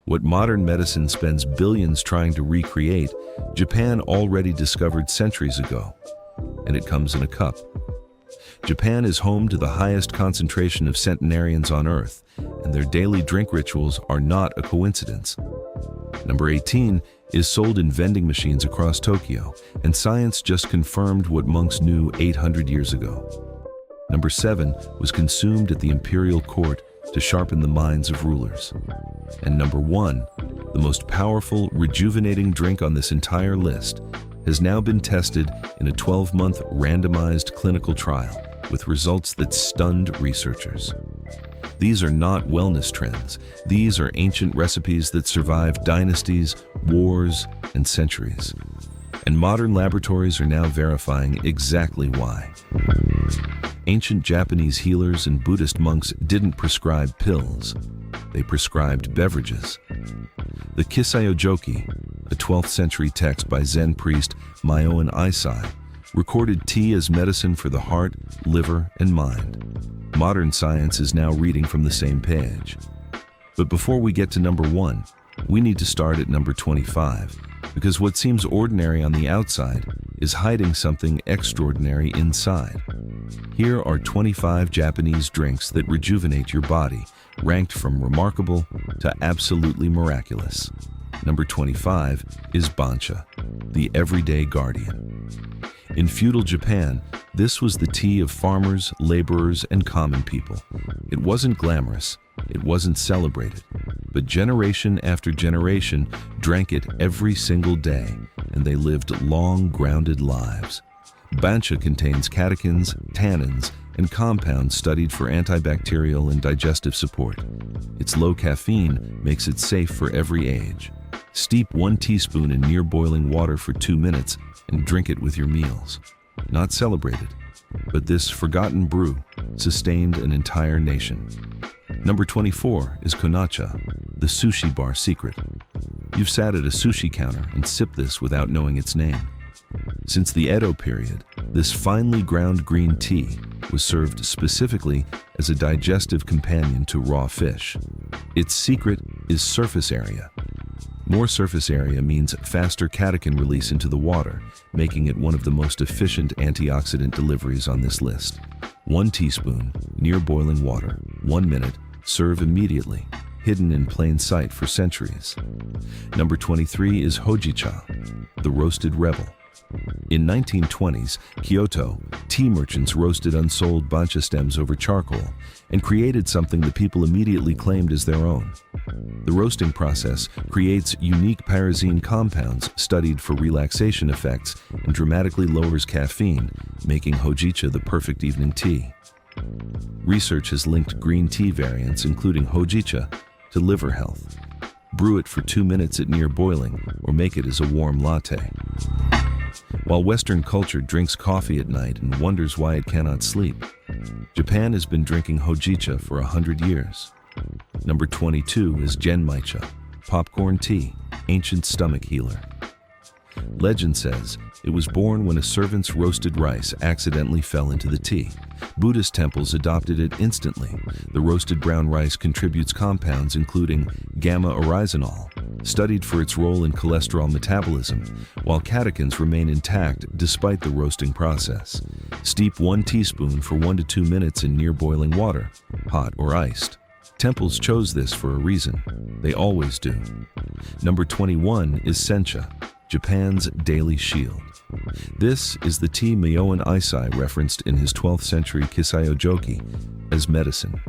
What modern medicine spends billions trying to recreate, Japan already discovered centuries ago, and it comes in a cup. Japan is home to the highest concentration of centenarians on Earth, and their daily drink rituals are not a coincidence. Number 18 is sold in vending machines across Tokyo, and science just confirmed what monks knew 800 years ago. Number 7 was consumed at the imperial court to sharpen the minds of rulers. And number 1, the most powerful, rejuvenating drink on this entire list, has now been tested in a 12-month randomized clinical trial with results that stunned researchers. These are not wellness trends. These are ancient recipes that survived dynasties, wars, and centuries. And modern laboratories are now verifying exactly why. Ancient Japanese healers and Buddhist monks didn't prescribe pills. They prescribed beverages. The Kisayo-joki, a 12th century text by Zen priest Myoan Eisai, recorded tea as medicine for the heart, liver, and mind. Modern science is now reading from the same page. But before we get to number 1, we need to start at number 25, because what seems ordinary on the outside is hiding something extraordinary inside. Here are 25 Japanese drinks that rejuvenate your body, ranked from remarkable to absolutely miraculous. Number 25 is bancha, the everyday guardian. In feudal Japan, this was the tea of farmers, laborers, and common people. It wasn't glamorous, it wasn't celebrated, but generation after generation drank it every single day, and they lived long, grounded lives. Bancha contains catechins, tannins, and compounds studied for antibacterial and digestive support. Its low caffeine makes it safe for every age. Steep 1 teaspoon in near boiling water for 2 minutes and drink it with your meals. Not celebrated, but this forgotten brew sustained an entire nation. Number 24 is konnacha, the sushi bar secret. You've sat at a sushi counter and sipped this without knowing its name. Since the Edo period, this finely ground green tea was served specifically as a digestive companion to raw fish. Its secret is surface area. More surface area means faster catechin release into the water, making it one of the most efficient antioxidant deliveries on this list. 1 teaspoon, near boiling water, 1 minute, serve immediately, hidden in plain sight for centuries. Number 23 is hojicha, the roasted rebel. In 1920s, Kyoto, tea merchants roasted unsold bancha stems over charcoal and created something the people immediately claimed as their own. The roasting process creates unique pyrazine compounds studied for relaxation effects and dramatically lowers caffeine, making hojicha the perfect evening tea. Research has linked green tea variants, including hojicha, to liver health. Brew it for 2 minutes at near boiling or make it as a warm latte. While Western culture drinks coffee at night and wonders why it cannot sleep, Japan has been drinking hojicha for 100 years. Number 22 is genmaicha, popcorn tea, ancient stomach healer. Legend says it was born when a servant's roasted rice accidentally fell into the tea. Buddhist temples adopted it instantly. The roasted brown rice contributes compounds including gamma-oryzanol, studied for its role in cholesterol metabolism, while catechins remain intact despite the roasting process. Steep 1 teaspoon for 1 to 2 minutes in near boiling water, hot or iced. Temples chose this for a reason. They always do. Number 21 is sencha, Japan's daily shield. This is the tea Myoan Eisai referenced in his 12th century Kisayo-joki as medicine.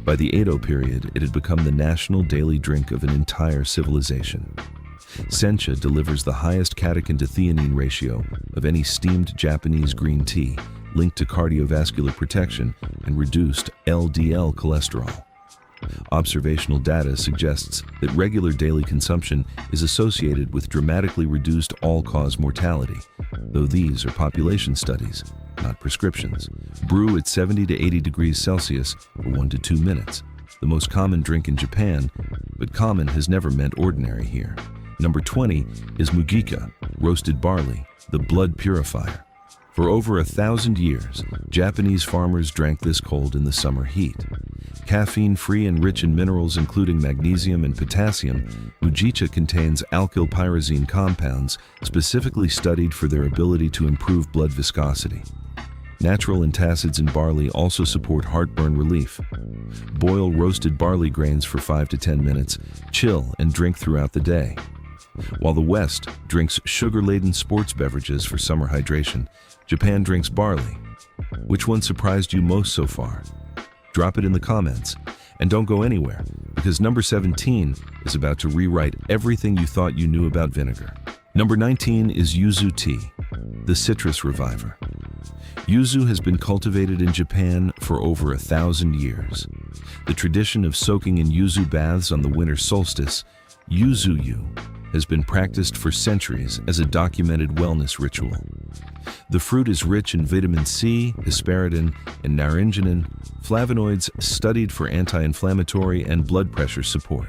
By the Edo period, it had become the national daily drink of an entire civilization. Sencha delivers the highest catechin to theanine ratio of any steamed Japanese green tea, linked to cardiovascular protection and reduced LDL cholesterol. Observational data suggests that regular daily consumption is associated with dramatically reduced all-cause mortality, though these are population studies, not prescriptions. Brew at 70 to 80 degrees Celsius for 1 to 2 minutes. The most common drink in Japan, but common has never meant ordinary here. Number 20 is mugika, roasted barley, the blood purifier. For over 1,000 years, Japanese farmers drank this cold in the summer heat. Caffeine-free and rich in minerals including magnesium and potassium, mujicha contains alkyl pyrazine compounds specifically studied for their ability to improve blood viscosity. Natural antacids in barley also support heartburn relief. Boil roasted barley grains for 5 to 10 minutes, chill, and drink throughout the day. While the West drinks sugar-laden sports beverages for summer hydration, Japan drinks barley. Which one surprised you most so far? Drop it in the comments. And don't go anywhere, because number 17 is about to rewrite everything you thought you knew about vinegar. Number 19 is yuzu tea, the citrus reviver. Yuzu has been cultivated in Japan for over 1,000 years. The tradition of soaking in yuzu baths on the winter solstice, yuzu-yu, has been practiced for centuries as a documented wellness ritual. The fruit is rich in vitamin C, hesperidin, and naringenin, flavonoids studied for anti-inflammatory and blood pressure support.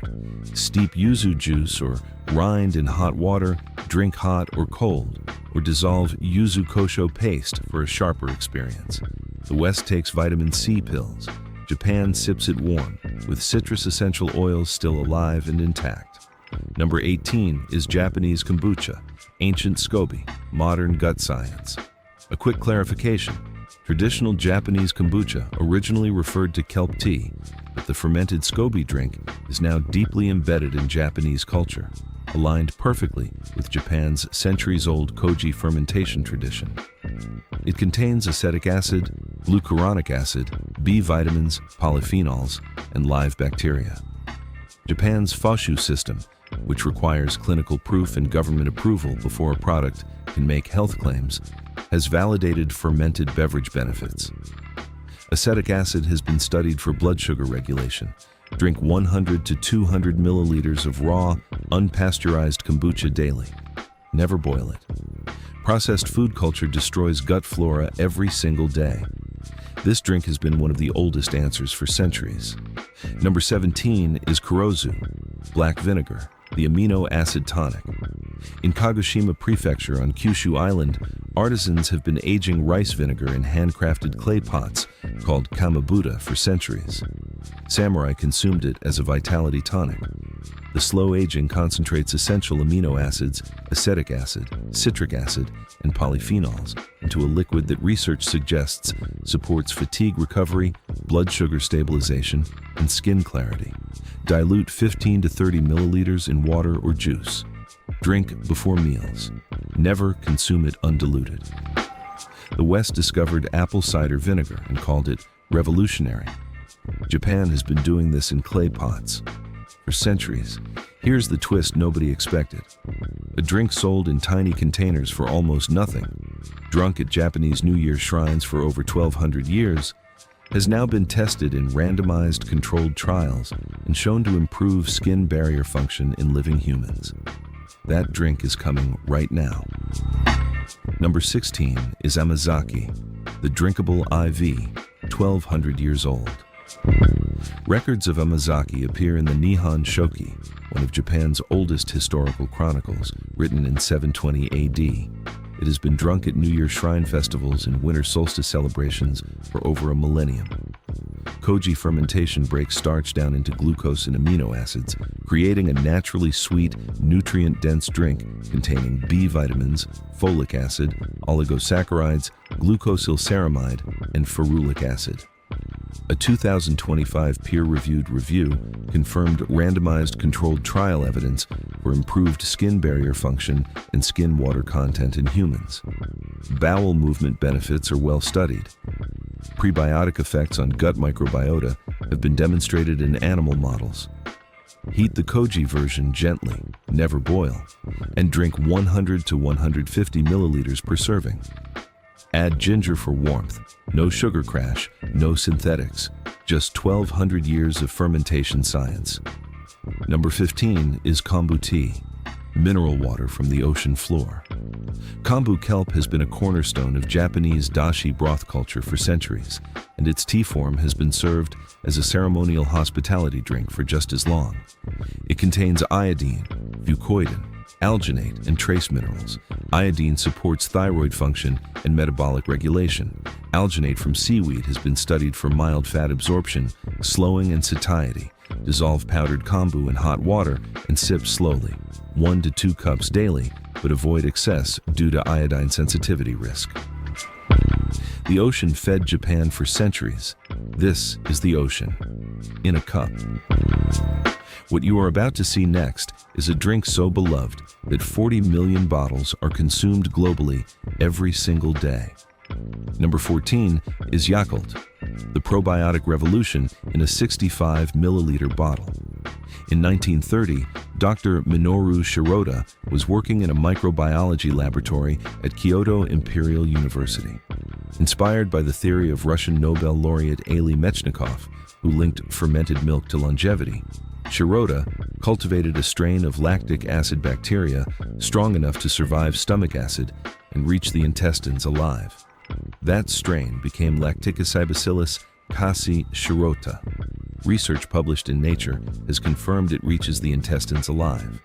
Steep yuzu juice or rind in hot water, drink hot or cold, or dissolve yuzu kosho paste for a sharper experience. The West takes vitamin C pills. Japan sips it warm, with citrus essential oils still alive and intact. Number 18 is Japanese kombucha, ancient SCOBY, modern gut science. A quick clarification. Traditional Japanese kombucha originally referred to kelp tea, but the fermented SCOBY drink is now deeply embedded in Japanese culture, aligned perfectly with Japan's centuries-old koji fermentation tradition. It contains acetic acid, glucuronic acid, B vitamins, polyphenols, and live bacteria. Japan's Foshu system, which requires clinical proof and government approval before a product can make health claims, has validated fermented beverage benefits. Acetic acid has been studied for blood sugar regulation. Drink 100 to 200 milliliters of raw, unpasteurized kombucha daily. Never boil it. Processed food culture destroys gut flora every single day. This drink has been one of the oldest answers for centuries. Number 17 is Kurozu, black vinegar, the amino acid tonic. In Kagoshima Prefecture on Kyushu Island, artisans have been aging rice vinegar in handcrafted clay pots called kamabuta for centuries. Samurai consumed it as a vitality tonic. The slow aging concentrates essential amino acids, acetic acid, citric acid, and polyphenols into a liquid that research suggests supports fatigue recovery, blood sugar stabilization, and skin clarity. Dilute 15 to 30 milliliters in water or juice. Drink before meals. Never consume it undiluted. The West discovered apple cider vinegar and called it revolutionary. Japan has been doing this in clay pots for centuries. Here's the twist nobody expected. A drink sold in tiny containers for almost nothing, drunk at Japanese New Year shrines for over 1,200 years, has now been tested in randomized controlled trials and shown to improve skin barrier function in living humans. That drink is coming right now. Number 16 is Amazaki, the drinkable IV, 1,200 years old. Records of Amazaki appear in the Nihon Shoki, one of Japan's oldest historical chronicles, written in 720 AD. It has been drunk at New Year shrine festivals and winter solstice celebrations for over a millennium. Koji fermentation breaks starch down into glucose and amino acids, creating a naturally sweet, nutrient-dense drink containing B vitamins, folic acid, oligosaccharides, glucosylceramide, and ferulic acid. A 2025 peer-reviewed review confirmed randomized controlled trial evidence for improved skin barrier function and skin water content in humans. Bowel movement benefits are well studied. Prebiotic effects on gut microbiota have been demonstrated in animal models. Heat the koji version gently, never boil, and drink 100 to 150 milliliters per serving. Add ginger for warmth. No sugar crash, no synthetics, just 1,200 years of fermentation science. Number 15 is kombu tea, mineral water from the ocean floor. Kombu kelp has been a cornerstone of Japanese dashi broth culture for centuries, and its tea form has been served as a ceremonial hospitality drink for just as long. It contains iodine, fucoidin, alginate, and trace minerals, Iodine supports thyroid function and metabolic regulation. Alginate from seaweed has been studied for mild fat absorption, slowing and satiety. Dissolve powdered kombu in hot water and sip slowly, 1 to 2 cups daily, but avoid excess due to iodine sensitivity risk. The ocean fed Japan for centuries. This is the ocean, in a cup. What you are about to see next is a drink so beloved that 40 million bottles are consumed globally every single day. Number 14 is Yakult, the probiotic revolution in a 65 milliliter bottle. In 1930, Dr. Minoru Shirota was working in a microbiology laboratory at Kyoto Imperial University. Inspired by the theory of Russian Nobel laureate Elie Mechnikov, who linked fermented milk to longevity, Shirota cultivated a strain of lactic acid bacteria strong enough to survive stomach acid and reach the intestines alive. That strain became Lacticocybacillus casei shirota. Research published in Nature has confirmed it reaches the intestines alive.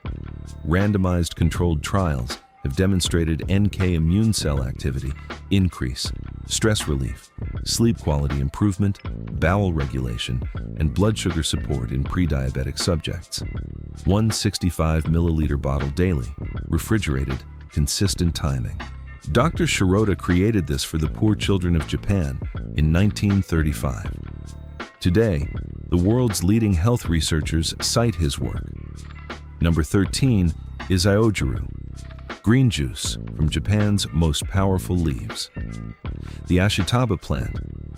Randomized controlled trials have demonstrated NK immune cell activity increase, stress relief, sleep quality improvement, bowel regulation, and blood sugar support in pre-diabetic subjects. 165 milliliter bottle daily, refrigerated, consistent timing. Dr. Shirota created this for the poor children of Japan in 1935. Today, the world's leading health researchers cite his work. Number 13 is Iojiru, green juice from Japan's most powerful leaves. The ashitaba plant,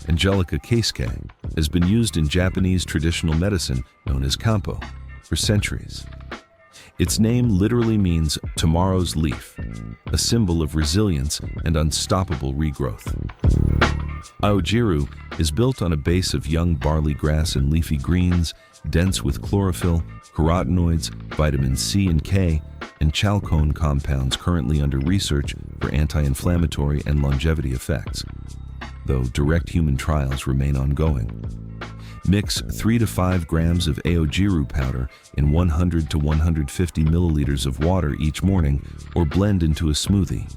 Angelica keisuke, has been used in Japanese traditional medicine known as kampo for centuries. Its name literally means tomorrow's leaf, a symbol of resilience and unstoppable regrowth. Iojiru is built on a base of young barley grass and leafy greens, dense with chlorophyll, carotenoids, vitamin C and K, and chalcone compounds currently under research for anti-inflammatory and longevity effects, though direct human trials remain ongoing. Mix 3 to 5 grams of Iojiru powder in 100 to 150 milliliters of water each morning or blend into a smoothie.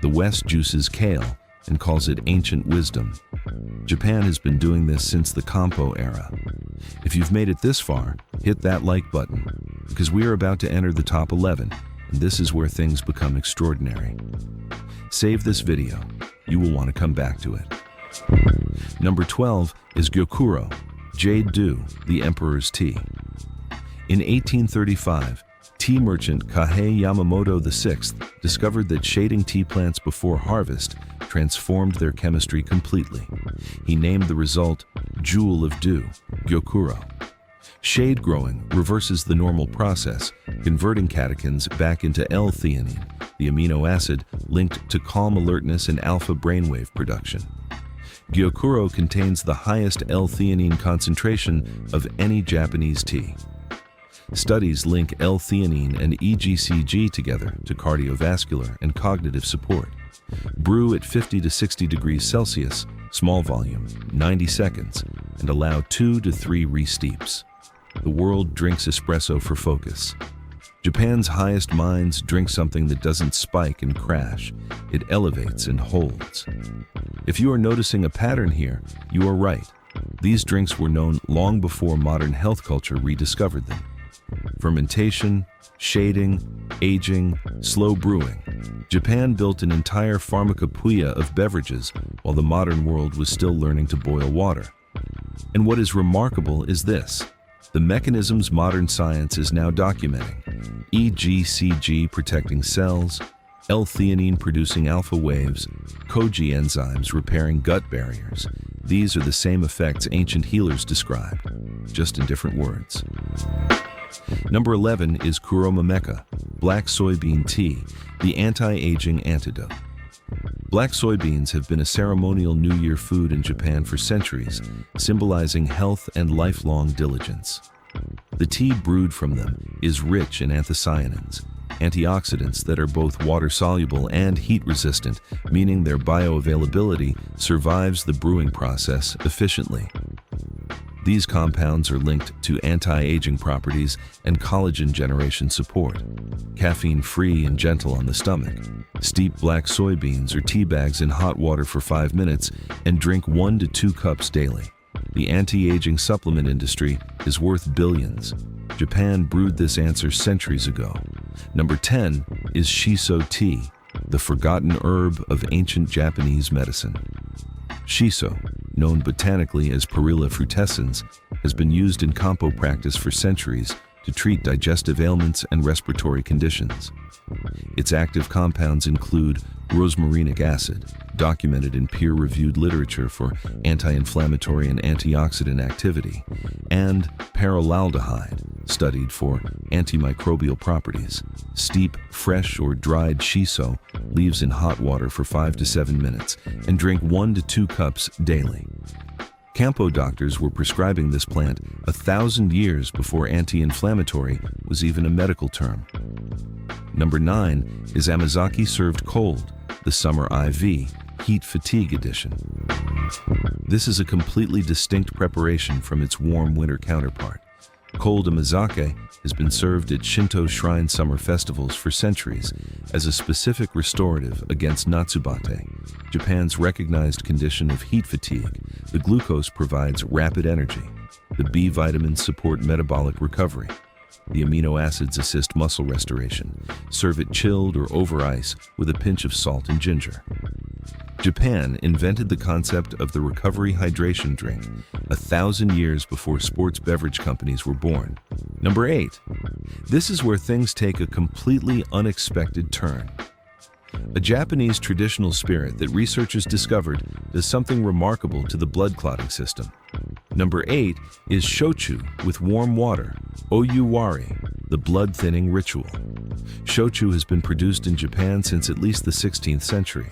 The West juices kale and calls it ancient wisdom. Japan has been doing this since the Kampo era. If you've made it this far, hit that like button, because we are about to enter the top 11, and this is where things become extraordinary. Save this video. You will want to come back to it. Number 12 is Gyokuro, Jade Dew, the Emperor's Tea. In 1835, tea merchant Kahei Yamamoto VI discovered that shading tea plants before harvest transformed their chemistry completely. He named the result Jewel of Dew, Gyokuro. Shade growing reverses the normal process, converting catechins back into L-theanine, the amino acid linked to calm alertness and alpha brainwave production. Gyokuro contains the highest L-theanine concentration of any Japanese tea. Studies link L-theanine and EGCG together to cardiovascular and cognitive support. Brew at 50 to 60 degrees Celsius, small volume, 90 seconds, and allow 2 to 3 re-steeps. The world drinks espresso for focus. Japan's highest minds drink something that doesn't spike and crash. It elevates and holds. If you are noticing a pattern here, you are right. These drinks were known long before modern health culture rediscovered them. Fermentation, shading, aging, slow brewing. Japan built an entire pharmacopoeia of beverages while the modern world was still learning to boil water. And what is remarkable is this: the mechanisms modern science is now documenting. EGCG protecting cells, L-theanine producing alpha waves, Koji enzymes repairing gut barriers. These are the same effects ancient healers described, just in different words. Number 11 is Kuromameka, black soybean tea, the anti-aging antidote. Black soybeans have been a ceremonial New Year food in Japan for centuries, symbolizing health and lifelong diligence. The tea brewed from them is rich in anthocyanins, antioxidants that are both water-soluble and heat-resistant, meaning their bioavailability survives the brewing process efficiently. These compounds are linked to anti-aging properties and collagen generation support. Caffeine-free and gentle on the stomach. Steep black soybeans or tea bags in hot water for 5 minutes and drink 1 to 2 cups daily. The anti-aging supplement industry is worth billions. Japan brewed this answer centuries ago. Number 10 is shiso tea, the forgotten herb of ancient Japanese medicine. Shiso, known botanically as Perilla frutescens, has been used in Kampo practice for centuries to treat digestive ailments and respiratory conditions. Its active compounds include rosmarinic acid, documented in peer-reviewed literature for anti-inflammatory and antioxidant activity, and paraldehyde, studied for antimicrobial properties. Steep fresh or dried shiso leaves in hot water for 5 to 7 minutes and drink 1 to 2 cups daily. Kampo doctors were prescribing this plant 1,000 years before anti-inflammatory was even a medical term. Number 9 is Amazaki served cold, the summer IV, heat fatigue edition. This is a completely distinct preparation from its warm winter counterpart. Cold amazake has been served at Shinto shrine summer festivals for centuries as a specific restorative against natsubate, Japan's recognized condition of heat fatigue. The glucose provides rapid energy. The B vitamins support metabolic recovery. The amino acids assist muscle restoration. Serve it chilled or over ice with a pinch of salt and ginger. Japan invented the concept of the recovery hydration drink 1,000 years before sports beverage companies were born. Number 8. This is where things take a completely unexpected turn. A Japanese traditional spirit that researchers discovered does something remarkable to the blood clotting system. Number 8 is shochu with warm water, oyuwari, the blood-thinning ritual. Shochu has been produced in Japan since at least the 16th century.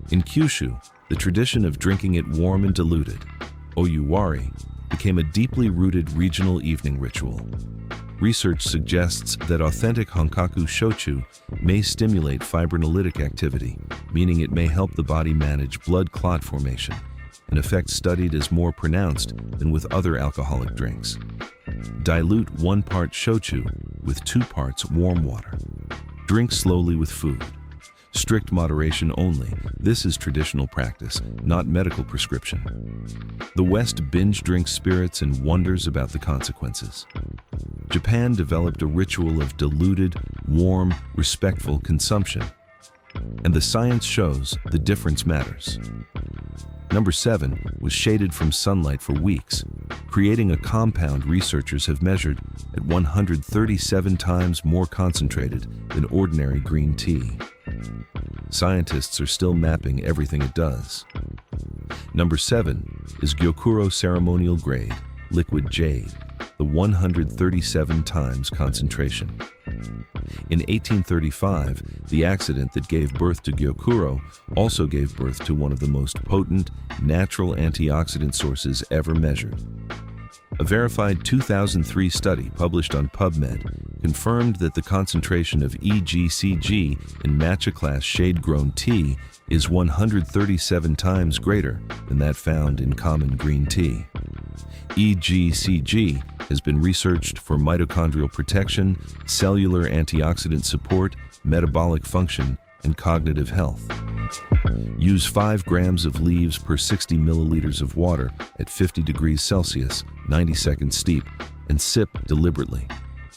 In Kyushu, the tradition of drinking it warm and diluted, oyuwari, became a deeply rooted regional evening ritual. Research suggests that authentic Honkaku shochu may stimulate fibrinolytic activity, meaning it may help the body manage blood clot formation, an effect studied as more pronounced than with other alcoholic drinks. Dilute 1 part shochu with 2 parts warm water. Drink slowly with food. Strict moderation only. This is traditional practice, not medical prescription. The West binge drinks spirits and wonders about the consequences. Japan developed a ritual of diluted, warm, respectful consumption. And the science shows the difference matters. Number 7 was shaded from sunlight for weeks, creating a compound researchers have measured at 137 times more concentrated than ordinary green tea. Scientists are still mapping everything it does. Number 7 is Gyokuro ceremonial grade, liquid jade, the 137 times concentration. In 1835, the accident that gave birth to Gyokuro also gave birth to one of the most potent natural antioxidant sources ever measured. A verified 2003 study published on PubMed confirmed that the concentration of EGCG in matcha-class shade-grown tea is 137 times greater than that found in common green tea. EGCG has been researched for mitochondrial protection, cellular antioxidant support, metabolic function, and cognitive health. Use 5 grams of leaves per 60 milliliters of water at 50 degrees Celsius, 90 seconds steep, and sip deliberately.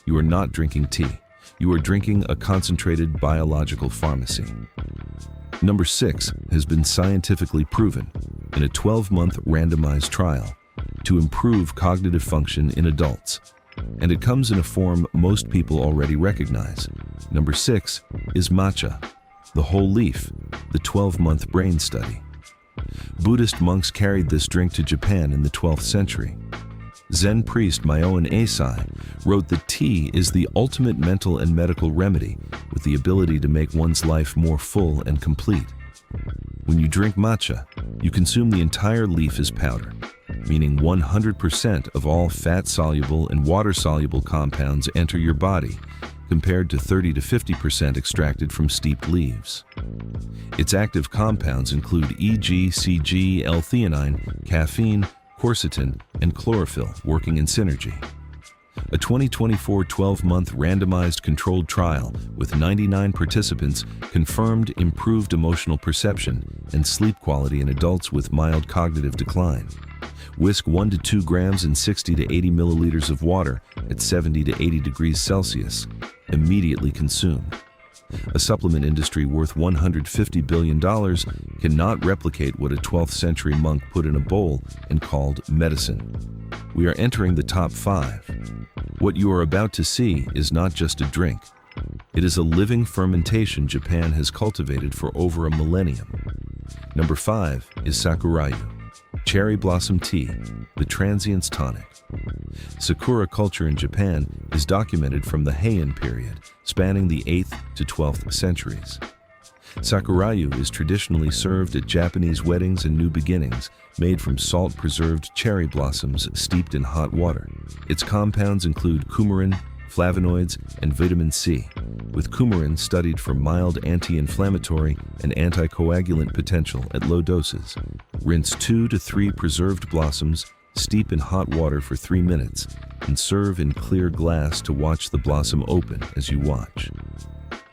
You are not drinking tea. You are drinking a concentrated biological pharmacy. Number 6 has been scientifically proven in a 12-month randomized trial to improve cognitive function in adults, and it comes in a form most people already recognize. Number 6 is matcha, the whole leaf, the 12-month brain study. Buddhist monks carried this drink to Japan in the 12th century. Zen priest Myoan Eisai wrote that tea is the ultimate mental and medical remedy with the ability to make one's life more full and complete. When you drink matcha, you consume the entire leaf as powder, meaning 100% of all fat-soluble and water-soluble compounds enter your body, compared to 30 to 50% extracted from steeped leaves. Its active compounds include EGCG, L-theanine, caffeine, quercetin, and chlorophyll working in synergy. A 2024 12-month randomized controlled trial with 99 participants confirmed improved emotional perception and sleep quality in adults with mild cognitive decline. Whisk 1 to 2 grams in 60 to 80 milliliters of water at 70 to 80 degrees Celsius. Immediately consume. A supplement industry worth $150 billion cannot replicate what a 12th century monk put in a bowl and called medicine. We are entering the top 5. What you are about to see is not just a drink. It is a living fermentation Japan has cultivated for over a millennium. Number 5 is Sakurayu, cherry blossom tea, the transience tonic. Sakura culture in Japan is documented from the Heian period, spanning the 8th to 12th centuries. Sakurayu is traditionally served at Japanese weddings and new beginnings, made from salt-preserved cherry blossoms steeped in hot water. Its compounds include coumarin, flavonoids, and vitamin C, with coumarin studied for mild anti-inflammatory and anticoagulant potential at low doses. Rinse 2 to 3 preserved blossoms, steep in hot water for 3 minutes, and serve in clear glass to watch the blossom open as you watch.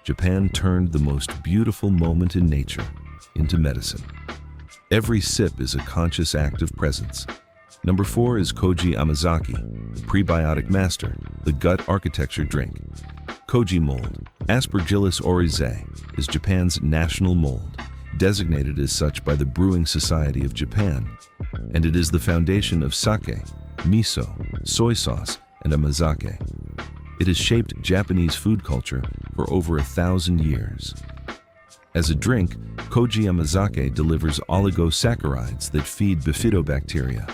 Japan turned the most beautiful moment in nature into medicine. Every sip is a conscious act of presence. Number 4 is Koji Amazaki, the prebiotic master, the gut architecture drink. Koji mold, Aspergillus oryzae, is Japan's national mold, designated as such by the Brewing Society of Japan, and it is the foundation of sake, miso, soy sauce, and amazake. It has shaped Japanese food culture for over 1,000 years. As a drink, Koji Amazake delivers oligosaccharides that feed bifidobacteria,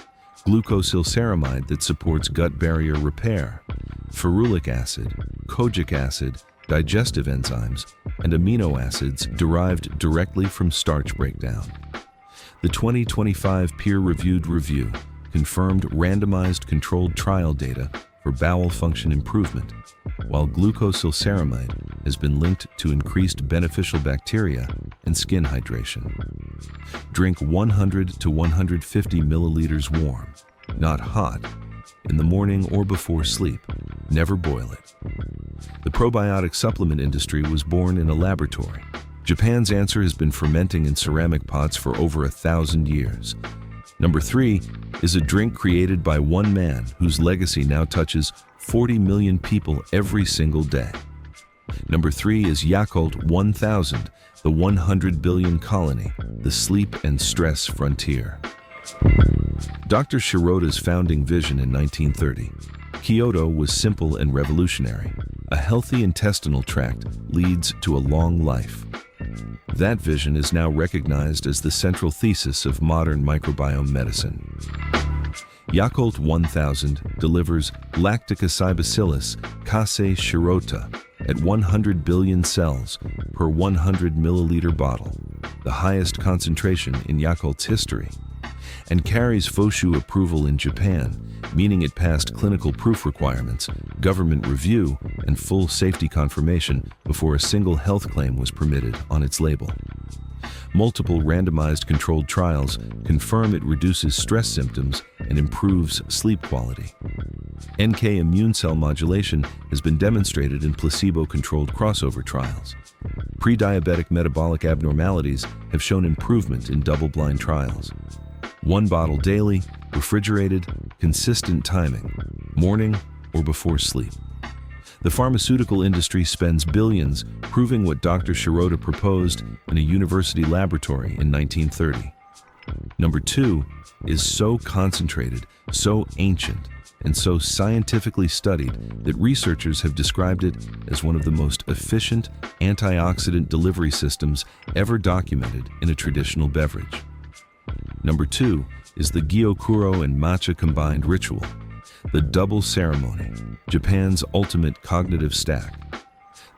glucosylceramide that supports gut barrier repair, ferulic acid, kojic acid, digestive enzymes, and amino acids derived directly from starch breakdown. The 2025 peer-reviewed review confirmed randomized controlled trial data for bowel function improvement, while glucosylceramide has been linked to increased beneficial bacteria and skin hydration. Drink 100 to 150 milliliters warm, not hot, in the morning or before sleep. Never boil it. The probiotic supplement industry was born in a laboratory. Japan's answer has been fermenting in ceramic pots for over 1,000 years. Number 3 is a drink created by one man whose legacy now touches 40 million people every single day. Number 3 is Yakult 1000, the 100 billion colony, the sleep and stress frontier. Dr. Shiroda's founding vision in 1930. Kyoto was simple and revolutionary. A healthy intestinal tract leads to a long life. That vision is now recognized as the central thesis of modern microbiome medicine. Yakult 1000 delivers Lactobacillus casei shirota at 100 billion cells per 100 milliliter bottle, the highest concentration in Yakult's history, and carries FOSHU approval in Japan, meaning it passed clinical proof requirements, government review, and full safety confirmation before a single health claim was permitted on its label. Multiple randomized controlled trials confirm it reduces stress symptoms and improves sleep quality. NK immune cell modulation has been demonstrated in placebo-controlled crossover trials. Pre-diabetic metabolic abnormalities have shown improvement in double-blind trials. 1 bottle daily, refrigerated, consistent timing, morning or before sleep. The pharmaceutical industry spends billions proving what Dr. Shiroda proposed in a university laboratory in 1930. Number 2 is so concentrated, so ancient, and so scientifically studied that researchers have described it as one of the most efficient antioxidant delivery systems ever documented in a traditional beverage. Number 2 is the Gyokuro and matcha combined ritual, the double ceremony, Japan's ultimate cognitive stack.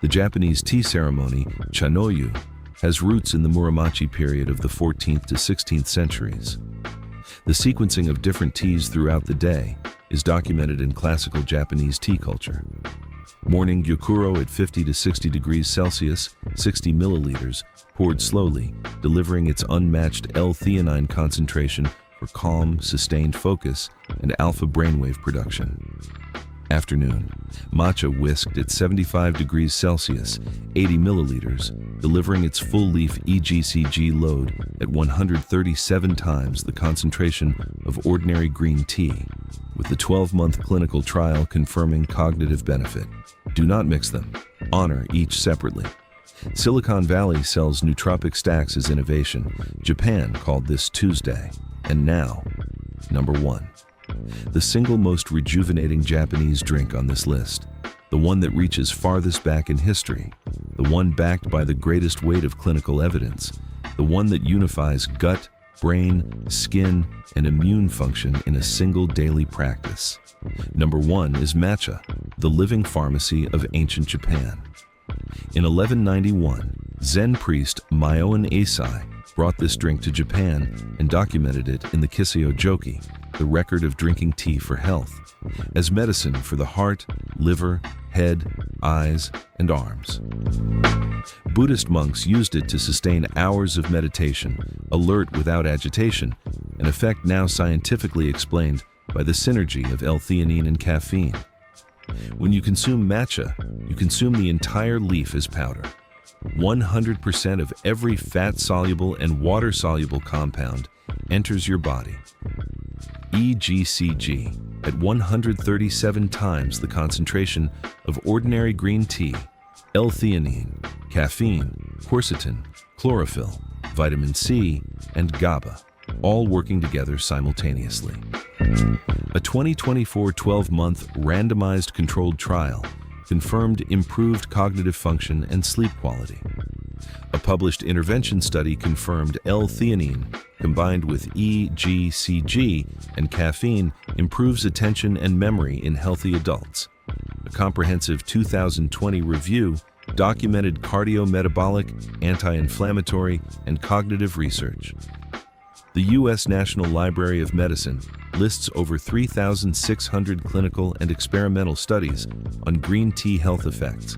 The Japanese tea ceremony, chanoyu, has roots in the Muromachi period of the 14th to 16th centuries. The sequencing of different teas throughout the day is documented in classical Japanese tea culture. Morning gyokuro at 50 to 60 degrees Celsius, 60 milliliters, poured slowly, delivering its unmatched L-theanine concentration for calm, sustained focus and alpha brainwave production. Afternoon, matcha whisked at 75 degrees Celsius, 80 milliliters, delivering its full-leaf EGCG load at 137 times the concentration of ordinary green tea, with the 12-month clinical trial confirming cognitive benefit. Do not mix them. Honor each separately. Silicon Valley sells nootropic stacks as innovation. Japan called this Tuesday. And now, number 1. The single most rejuvenating Japanese drink on this list. The one that reaches farthest back in history. The one backed by the greatest weight of clinical evidence. The one that unifies gut, brain, skin, and immune function in a single daily practice. Number 1 is matcha, the living pharmacy of ancient Japan. In 1191, Zen priest Myoan Eisai brought this drink to Japan and documented it in the Kiseo Joki, the record of drinking tea for health, as medicine for the heart, liver, head, eyes, and arms. Buddhist monks used it to sustain hours of meditation, alert without agitation, an effect now scientifically explained by the synergy of L-theanine and caffeine. When you consume matcha, you consume the entire leaf as powder. 100% of every fat-soluble and water-soluble compound enters your body. EGCG at 137 times the concentration of ordinary green tea, L-theanine, caffeine, quercetin, chlorophyll, vitamin C, and GABA, all working together simultaneously. A 2024 12-month randomized controlled trial confirmed improved cognitive function and sleep quality. A published intervention study confirmed L-theanine combined with EGCG and caffeine improves attention and memory in healthy adults. A comprehensive 2020 review documented cardiometabolic, anti-inflammatory, and cognitive research. The U.S. National Library of Medicine lists over 3,600 clinical and experimental studies on green tea health effects.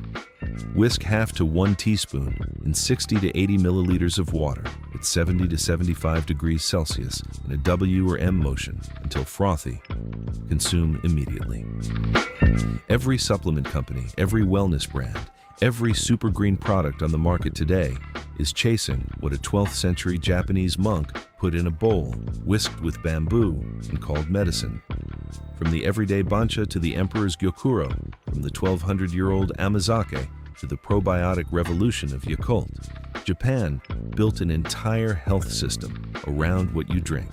Whisk half to 1 teaspoon in 60 to 80 milliliters of water at 70 to 75 degrees Celsius in a W or M motion until frothy. Consume immediately. Every supplement company, every wellness brand, every super green product on the market today is chasing what a 12th century Japanese monk put in a bowl, whisked with bamboo, and called medicine. From the everyday bancha to the emperor's gyokuro, from the 1,200-year-old amazake to the probiotic revolution of Yakult, Japan built an entire health system around what you drink.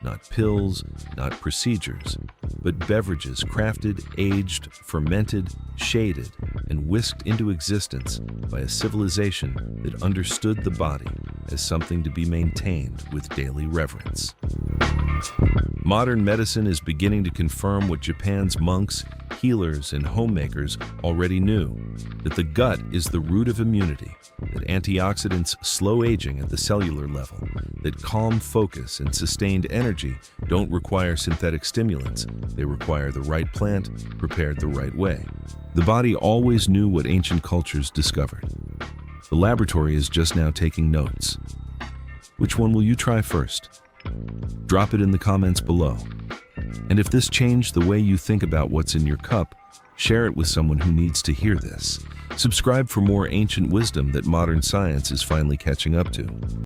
Not pills, not procedures, but beverages crafted, aged, fermented, shaded, and whisked into existence by a civilization that understood the body as something to be maintained with daily reverence. Modern medicine is beginning to confirm what Japan's monks, healers, and homemakers already knew, that the gut is the root of immunity, that antioxidants slow aging at the cellular level, that calm focus and sustained energy don't require synthetic stimulants, they require the right plant prepared the right way. The body always knew what ancient cultures discovered. The laboratory is just now taking notes. Which one will you try first? Drop it in the comments below. And if this changed the way you think about what's in your cup, share it with someone who needs to hear this. Subscribe for more ancient wisdom that modern science is finally catching up to.